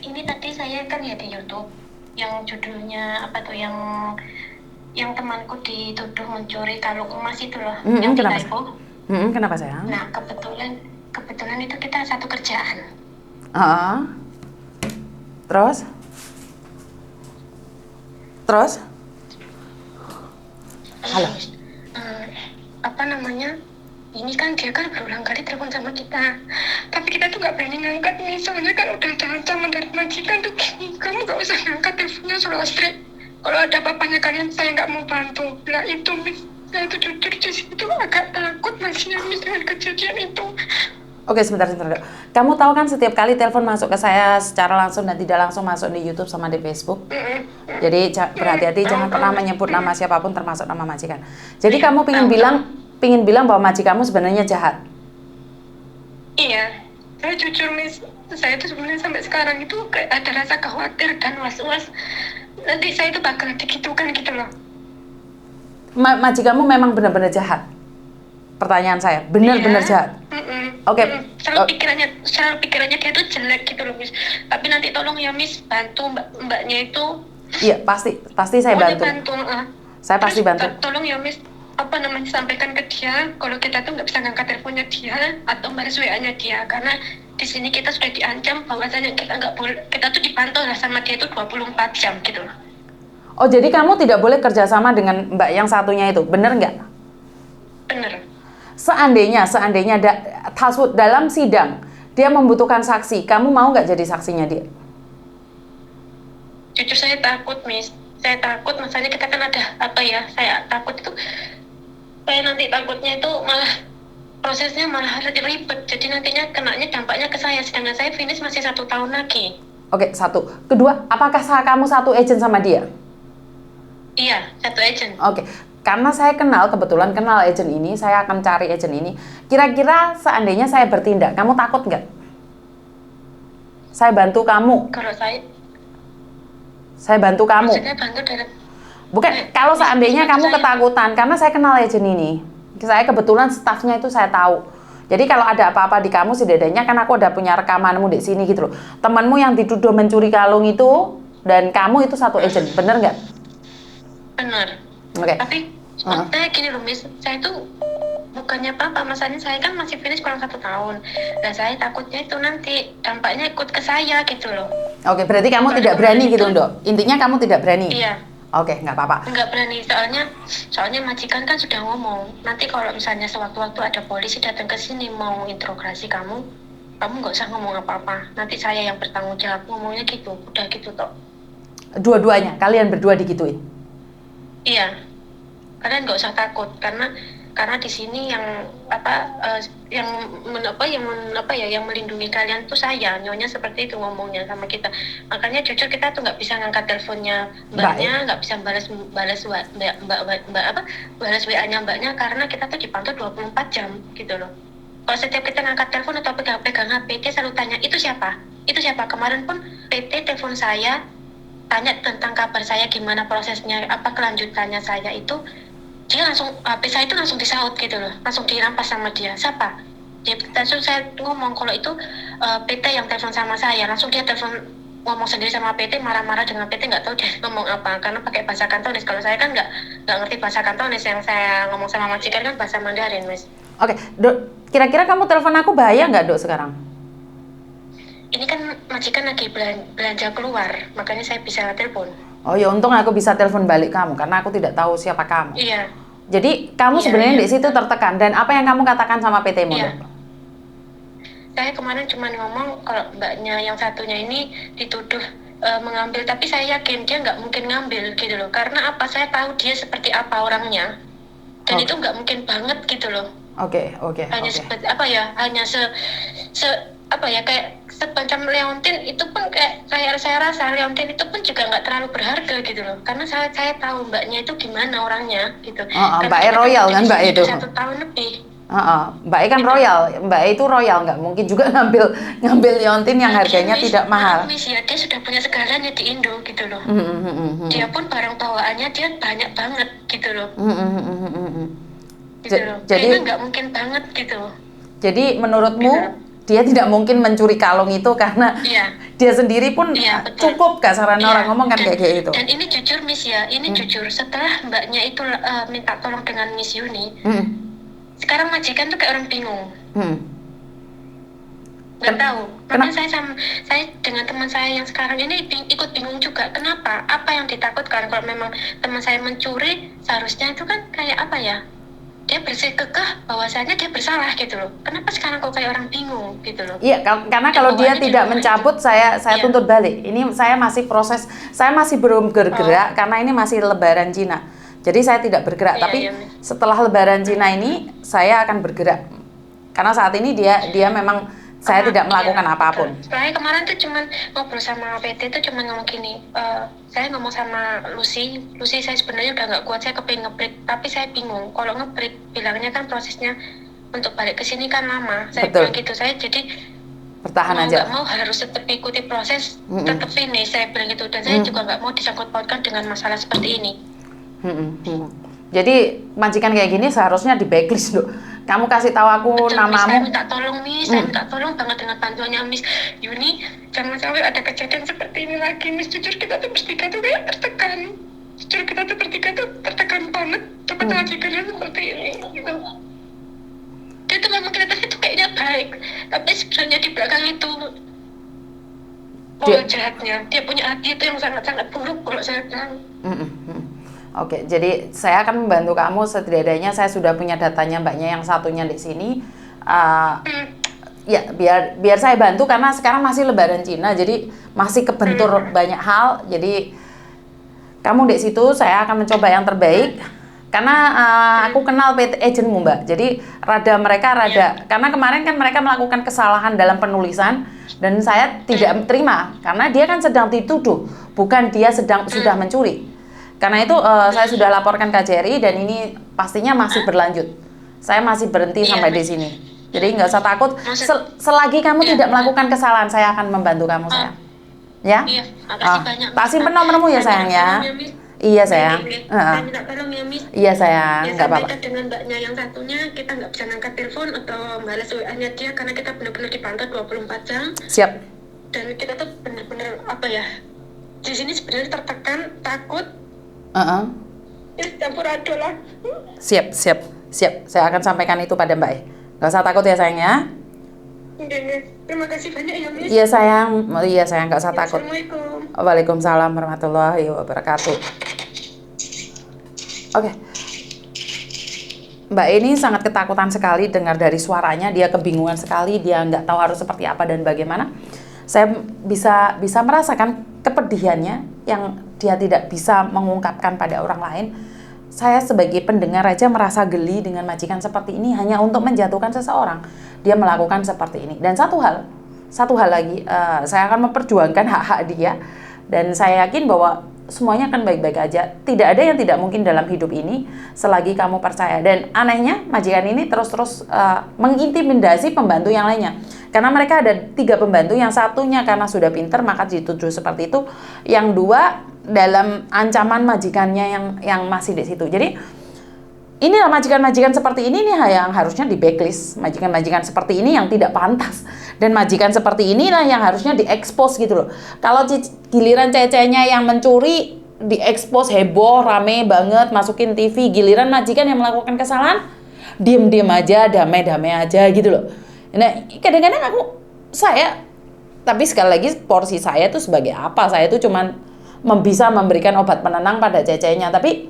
Ini tadi saya kan ya di YouTube yang judulnya apa tuh yang temanku dituduh mencuri kalung emas itu loh, yang di Kenapa Taipo. kenapa sayang? Nah, kebetulan itu kita satu kerjaan. Terus halo. Apa namanya? Ini kan dia kan berulang kali telepon sama kita, tapi kita tuh nggak berani ngangkat nih, soalnya kan udah ancaman dari majikan tuh gini, kamu nggak usah ngangkat teleponnya, suruh straight. Kalau ada apa-apanya kalian, saya nggak mau bantu. Nah itu Miss, saya tuh jujur di situ agak takut masih Miss dengan kejadian itu. Oke, sebentar. Kamu tahu kan setiap kali telepon masuk ke saya secara langsung dan tidak langsung masuk di YouTube sama di Facebook. Jadi berhati-hati, jangan pernah menyebut nama siapapun termasuk nama majikan. Jadi kamu pingin bilang bahwa majikanmu sebenarnya jahat. Iya, saya jujur Miss, saya tuh sebenarnya sampai sekarang itu kayak ada rasa khawatir dan was-was. Nanti saya itu bakal digitukan gitu loh. Majikanmu memang benar-benar jahat. Pertanyaan saya, benar-benar jahat. Oke. Selalu pikirannya dia tuh jelek gitu loh Miss. Tapi nanti tolong ya Miss bantu mbaknya itu. Iya, pasti saya bantu. Saya pasti bantu. Tolong ya Miss, apa namanya, sampaikan ke dia kalau kita tuh nggak bisa ngangkat teleponnya dia atau balas WA-nya dia, karena di sini kita sudah diancam bahwasanya kita nggak boleh, kita tuh dipantau lah sama dia itu 24 jam gitu loh. Oh, jadi kamu tidak boleh kerjasama dengan mbak yang satunya itu, bener nggak? Bener. Seandainya dalam sidang dia membutuhkan saksi, kamu mau nggak jadi saksinya dia? Jujur saya takut Miss, saya takut, masalahnya kita kan ada apa ya, saya takut itu, saya nanti takutnya itu malah prosesnya malah ribet, jadi nantinya kenanya dampaknya ke saya, sedangkan saya finish masih 1 tahun lagi. Oke, satu. Kedua, apakah kamu satu agent sama dia? Iya, satu agent. Oke. Karena saya kebetulan kenal agent ini, saya akan cari agent ini. Kira-kira seandainya saya bertindak, kamu takut nggak? Saya bantu kamu. Kalau saya bantu kamu. Maksudnya bantu dari... Bukan, kalau seandainya kamu ketakutan, karena saya kenal agent ini. Saya kebetulan stafnya itu saya tahu. Jadi kalau ada apa-apa di kamu, setidaknya kan aku udah punya rekamanmu di sini gitu loh. Temanmu yang dituduh mencuri kalung itu, dan kamu itu satu agent, bener nggak? Bener. Oke. Tapi maksudnya gini loh Miss, saya itu bukannya apa-apa, masalahnya saya kan masih finish kurang 1 tahun. Dan saya takutnya itu nanti dampaknya ikut ke saya gitu loh. Oke, berarti kamu tidak berani gitu, Dok? Intinya kamu tidak berani? Iya. Oke, nggak apa-apa. Nggak berani, soalnya majikan kan sudah ngomong, nanti kalau misalnya sewaktu-waktu ada polisi datang ke sini mau interogasi kamu nggak usah ngomong apa-apa, nanti saya yang bertanggung jawab, ngomongnya gitu, udah gitu toh. Dua-duanya, kalian berdua digituin? Iya, kalian nggak usah takut, karena di sini yang melindungi kalian tuh saya, nyonya seperti itu ngomongnya sama kita. Makanya jujur kita tuh nggak bisa ngangkat teleponnya mbaknya, nggak bisa balas WA-nya mbaknya, karena kita tuh dipantau 24 jam gitu loh. Kalau setiap kita ngangkat telepon atau pegang HP, dia selalu tanya, itu siapa? Kemarin pun PT telepon saya, tanya tentang kabar saya, gimana prosesnya, apa kelanjutannya saya itu, dia langsung, HP saya itu langsung disaut gitu loh, langsung dirampas sama dia. Siapa? Langsung saya ngomong kalau itu PT yang telepon sama saya, langsung dia telepon ngomong sendiri sama PT, marah-marah dengan PT, nggak tahu dia ngomong apa, karena pakai bahasa Kantonis. Kalau saya kan nggak ngerti bahasa Kantonis, yang saya ngomong sama majikan kan bahasa Mandarin, Mas. Oke, Dok, kira-kira kamu telepon aku bahaya nggak, Dok, sekarang? Ini kan majikan lagi belanja keluar, makanya saya bisa telepon. Oh ya, untung aku bisa telepon balik kamu, karena aku tidak tahu siapa kamu. Iya. Jadi, kamu sebenarnya di situ tertekan, dan apa yang kamu katakan sama PT-mu, Iya. Dok? Saya kemarin cuma ngomong kalau mbaknya yang satunya ini dituduh mengambil, tapi saya yakin dia nggak mungkin ngambil gitu loh, karena apa, saya tahu dia seperti apa orangnya, dan itu nggak mungkin banget gitu loh. Oke. Hanya seperti apa ya, hanya kayak semacam Leontin itu pun kayak saya rasa Leontin itu pun juga nggak terlalu berharga gitu loh, karena saya tahu mbaknya itu gimana orangnya gitu. Mbak royal kan, Mbak itu? 1 tahun lebih. Mbak kan royal, Mbak itu royal, nggak mungkin juga ngambil Leontin yang harganya tidak mahal. Ya, dia sudah punya segalanya di Indo gitu loh. Dia pun barang bawaannya dia banyak banget gitu loh. Gitu loh. Jadi kayaknya nggak mungkin banget gitu. Jadi menurutmu dia tidak mungkin mencuri kalung itu karena Iya. dia sendiri pun Iya, betul. cukup kasaran Iya, orang ngomong kan kayak gitu. Dan ini jujur Miss ya, ini jujur setelah mbaknya itu minta tolong dengan Miss Yuni, sekarang majikan tuh kayak orang bingung. Nggak tahu. Makanya saya dengan teman saya yang sekarang ini ikut bingung juga. Kenapa? Apa yang ditakutkan? Kalau memang teman saya mencuri, seharusnya itu kan kayak apa ya? Dia bersikukuh bahwasanya dia bersalah gitu loh. Kenapa sekarang kok kayak orang bingung gitu loh? Iya, karena kalau dia tidak mencabut, saya tuntut balik. Ini saya masih proses, saya masih belum bergerak karena ini masih Lebaran Cina. Jadi saya tidak bergerak. Tapi setelah Lebaran Cina ini, saya akan bergerak. Karena saat ini dia memang saya tidak melakukan apapun. Saya kemarin tuh cuman ngobrol sama PT tuh cuman ngomong gini, saya ngomong sama Lucy saya sebenarnya udah nggak kuat, saya kepengin nge-break, tapi saya bingung. Kalau nge-break bilangnya kan prosesnya untuk balik ke sini kan lama. Saya bilang gitu, saya jadi bertahan aja. Nggak mau harus tetap ikuti proses, tetap finish, saya bilang gitu. Dan saya juga nggak mau disangkut pautkan dengan masalah seperti ini. Jadi majikan kayak gini seharusnya di blacklist loh. Kamu kasih tahu aku namamu. Saya minta tolong Miss, saya minta tolong banget dengan bantuannya Miss Yuni. Jangan sampai ada kejadian seperti ini lagi Miss. Jujur kita tuh bertiga tuh kayak tertekan. Jujur kita tuh bertiga tuh tertekan banget. Dapat majikannya seperti ini. Gitu. Dia tuh memang kelihatannya tuh kayaknya baik, tapi sebenarnya di belakang itu jahatnya. Dia punya hati itu yang sangat-sangat buruk kalau saya bilang. Oke, jadi saya akan membantu kamu. Setidaknya saya sudah punya datanya mbaknya yang satunya di sini. Ya, biar saya bantu karena sekarang masih Lebaran Cina, jadi masih kebentur banyak hal. Jadi kamu di situ, saya akan mencoba yang terbaik. Karena aku kenal PT agentmu mbak, jadi mereka karena kemarin kan mereka melakukan kesalahan dalam penulisan dan saya tidak terima karena dia kan sedang dituduh, bukan dia sudah mencuri. Karena itu saya sudah laporkan KJRI dan ini pastinya masih berlanjut. Saya masih berhenti sampai di sini. Jadi nggak usah takut. Selagi kamu tidak melakukan kesalahan, saya akan membantu kamu sayang. Ya? Iya, makasih banyak. Tak simpen nomormu ya sayang ya. Iya sayang. Saya minta tolong ya Miss. Iya sayang, nggak apa-apa. Dengan mbaknya yang satunya kita nggak bisa ngangkat telepon atau balas WA-nya dia karena kita benar-benar dipantau 24 jam. Siap. Dan kita tuh benar-benar apa ya? Di sini sebenarnya tertekan, takut. Campur aduk lah. Siap. Saya akan sampaikan itu pada Mbak. Gak usah takut ya sayang ya. Terima kasih banyak ya Miss. Iya sayang, gak usah takut. Assalamualaikum. Waalaikumsalam warahmatullahi wabarakatuh. Oke. Mbak ini sangat ketakutan sekali dengar dari suaranya, dia kebingungan sekali, dia nggak tahu harus seperti apa dan bagaimana. Saya bisa merasakan kepedihannya yang dia tidak bisa mengungkapkan pada orang lain. Saya sebagai pendengar aja merasa geli dengan majikan seperti ini hanya untuk menjatuhkan seseorang. Dia melakukan seperti ini. Dan satu hal lagi, saya akan memperjuangkan hak-hak dia dan saya yakin bahwa semuanya akan baik-baik aja. Tidak ada yang tidak mungkin dalam hidup ini selagi kamu percaya. Dan anehnya majikan ini terus mengintimidasi pembantu yang lainnya. Karena mereka ada 3 pembantu, yang satunya karena sudah pinter maka dituduh seperti itu, yang 2 dalam ancaman majikannya yang masih di situ. Jadi inilah majikan-majikan seperti ini nih yang harusnya di backlist. Majikan-majikan seperti ini yang tidak pantas, dan majikan seperti inilah yang harusnya diekspos gitu loh. Kalau giliran cecenya yang mencuri diekspos heboh, rame banget, masukin TV, giliran majikan yang melakukan kesalahan diem-diem aja, damai-damai aja gitu loh. Nah, kadang-kadang tapi sekali lagi porsi saya tuh sebagai apa? Saya tuh cuman bisa memberikan obat penenang pada cecenya. Tapi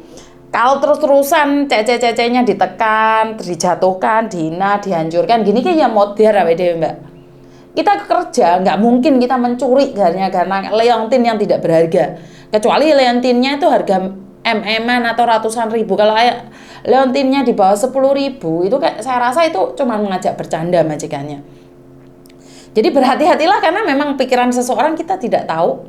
kalau terus-terusan cece-cecenya ditekan, dijatuhkan, dihina, dihancurkan, gini kan ya modern awake mbak. Kita kerja, nggak mungkin kita mencuri karena leontin yang tidak berharga. Kecuali leontinnya itu harga MM-an atau ratusan ribu. Kalau leontinnya di bawah 10.000 itu saya rasa itu cuma mengajak bercanda majikannya. Jadi berhati-hatilah karena memang pikiran seseorang kita tidak tahu.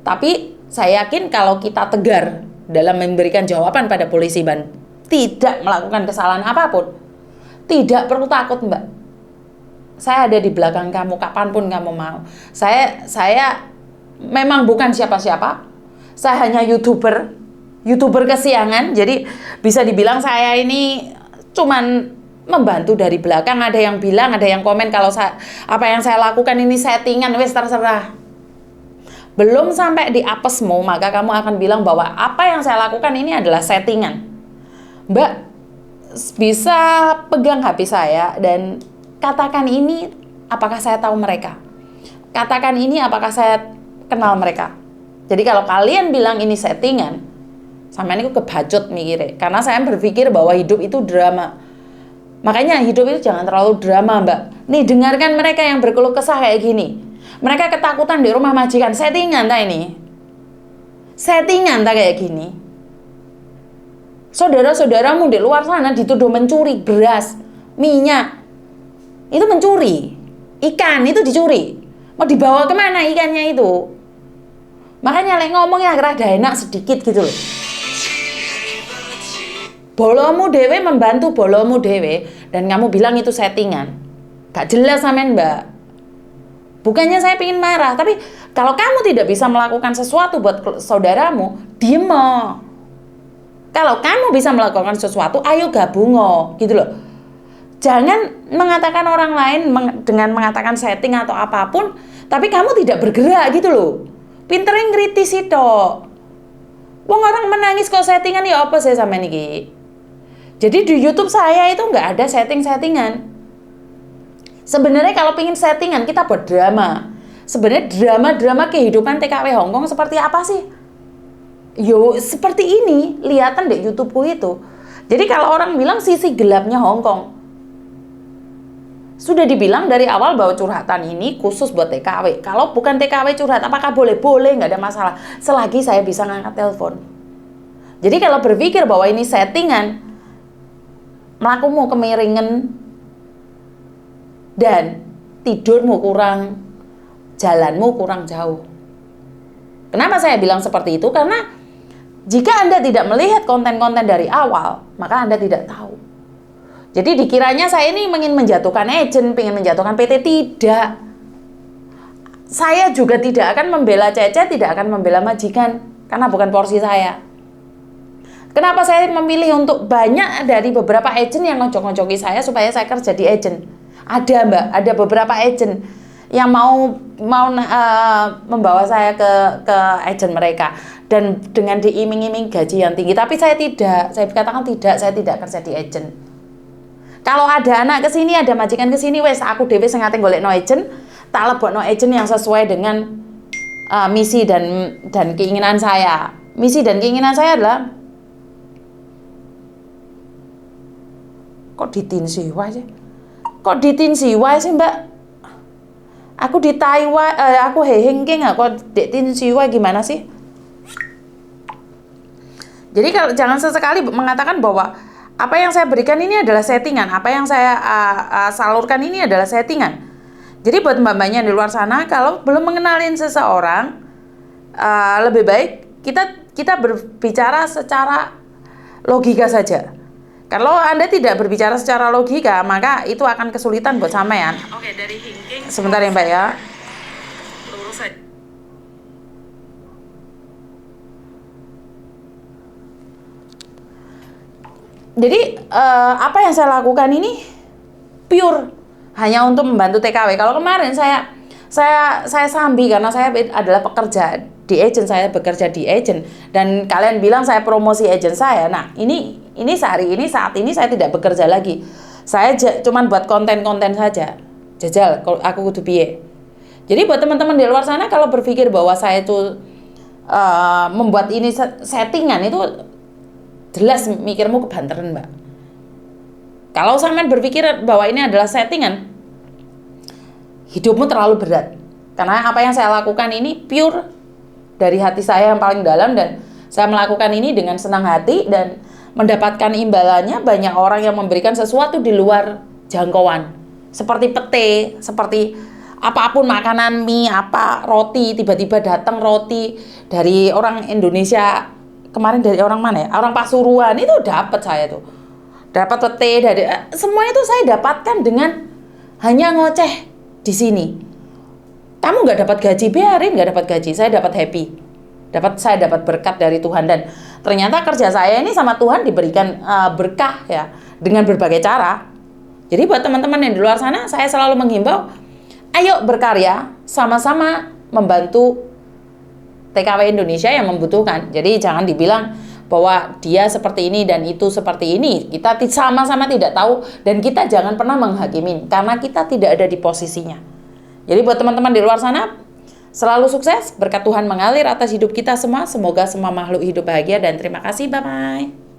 Tapi saya yakin kalau kita tegar dalam memberikan jawaban pada polisi dan tidak melakukan kesalahan apapun, tidak perlu takut mbak. Saya ada di belakang kamu kapanpun kamu mau. Saya memang bukan siapa-siapa. Saya hanya YouTuber kesiangan, jadi bisa dibilang saya ini cuman membantu dari belakang, ada yang bilang, ada yang komen kalau apa yang saya lakukan ini settingan, wes terserah. Belum sampai di apesmu, maka kamu akan bilang bahwa apa yang saya lakukan ini adalah settingan. Mbak, bisa pegang HP saya dan katakan ini apakah saya tahu mereka? Katakan ini apakah saya kenal mereka? Jadi kalau kalian bilang ini settingan, sampean itu kebacut mikirnya. Karena saya berpikir bahwa hidup itu drama. Makanya hidup itu jangan terlalu drama, Mbak. Nih, dengarkan mereka yang berkeluh kesah kayak gini. Mereka ketakutan di rumah majikan. Settingan tak ini? Settingan tak kayak gini? Saudara-saudaramu di luar sana dituduh mencuri beras, minyak. Itu mencuri. Ikan itu dicuri. Mau dibawa kemana ikannya itu? Makanya ngomongnya rada enak sedikit gitu loh. Bolomu dewe membantu bolomu dewe dan kamu bilang itu settingan. Gak jelas sampean, Mbak. Bukannya saya pengen marah, tapi kalau kamu tidak bisa melakukan sesuatu buat saudaramu, diem. Kalau kamu bisa melakukan sesuatu, ayo gabung gitu loh. Jangan mengatakan orang lain dengan mengatakan setting atau apapun, tapi kamu tidak bergerak gitu loh. Pinterin kritis itu. Wong orang menangis kok settingan ya apa sih sama niki? Jadi di YouTube saya itu nggak ada settingan. Sebenarnya kalau pingin settingan kita buat drama. Sebenarnya drama-drama kehidupan TKW Hongkong seperti apa sih? Yo seperti ini, lihatan di YouTubeku itu. Jadi kalau orang bilang sisi gelapnya Hongkong, sudah dibilang dari awal bahwa curhatan ini khusus buat TKW. Kalau bukan TKW curhat, apakah boleh? Boleh, nggak ada masalah. Selagi saya bisa ngangkat telepon. Jadi kalau berpikir bahwa ini settingan, melakumu kemiringan dan tidurmu kurang, jalanmu kurang jauh. Kenapa saya bilang seperti itu? Karena jika Anda tidak melihat konten-konten dari awal, maka Anda tidak tahu. Jadi dikiranya saya ini ingin menjatuhkan agent, ingin menjatuhkan PT, tidak. Saya juga tidak akan membela Cece, tidak akan membela majikan, karena bukan porsi saya. Kenapa saya memilih untuk banyak dari beberapa agent yang ngojok-ngojoki saya supaya saya kerja di agent? Ada, Mbak, ada beberapa agent yang mau membawa saya ke agent mereka dan dengan diiming-iming gaji yang tinggi. Tapi saya tidak, saya katakan tidak, saya tidak kerja di agent. Kalau ada anak kesini, ada majikan kesini, wes aku dewe sing ate golekno agent, tak lebokno agent yang sesuai dengan misi dan keinginan saya. Misi dan keinginan saya adalah kok ditinsi wae sih? Kok ditinsi wae sih, Mbak? Aku di Taiwan, aku hehengking kok ditinsi wae gimana sih? Jadi kalau jangan sesekali mengatakan bahwa apa yang saya berikan ini adalah settingan, apa yang saya salurkan ini adalah settingan. Jadi buat mbak-mbaknya di luar sana, kalau belum mengenalin seseorang, lebih baik kita berbicara secara logika saja. Kalau Anda tidak berbicara secara logika, maka itu akan kesulitan buat sampean. Oke, dari Hingking. Sebentar ya, Mbak ya. Lurus aja. Jadi apa yang saya lakukan ini pure hanya untuk membantu TKW. Kalau kemarin saya sambi karena saya adalah pekerja di agent, saya bekerja di agent dan kalian bilang saya promosi agent saya. Nah, ini saat ini saya tidak bekerja lagi. Saya cuman buat konten-konten saja. Jajal aku kudu piye. Jadi buat teman-teman di luar sana kalau berpikir bahwa saya itu membuat ini settingan, itu jelas mikirmu kebanteran, Mbak. Kalau sampean berpikir bahwa ini adalah settingan, hidupmu terlalu berat. Karena apa yang saya lakukan ini pure dari hati saya yang paling dalam dan saya melakukan ini dengan senang hati dan mendapatkan imbalannya banyak orang yang memberikan sesuatu di luar jangkauan. Seperti pete, seperti apapun makanan, mie, roti, tiba-tiba datang roti dari orang Indonesia. Kemarin dari orang mana ya? Orang Pasuruan itu dapat saya tuh. Dapat pete dari semua itu saya dapatkan dengan hanya ngoceh di sini. Kamu nggak dapat gaji, biarin nggak dapat gaji. Saya dapat happy. Saya dapat berkat dari Tuhan dan ternyata kerja saya ini sama Tuhan diberikan berkah ya dengan berbagai cara. Jadi buat teman-teman yang di luar sana, saya selalu menghimbau, ayo berkarya, sama-sama membantu TKW Indonesia yang membutuhkan. Jadi jangan dibilang bahwa dia seperti ini dan itu seperti ini. Kita sama-sama tidak tahu dan kita jangan pernah menghakimin karena kita tidak ada di posisinya. Jadi buat teman-teman di luar sana, selalu sukses, berkat Tuhan mengalir atas hidup kita semua. Semoga semua makhluk hidup bahagia dan terima kasih, bye-bye.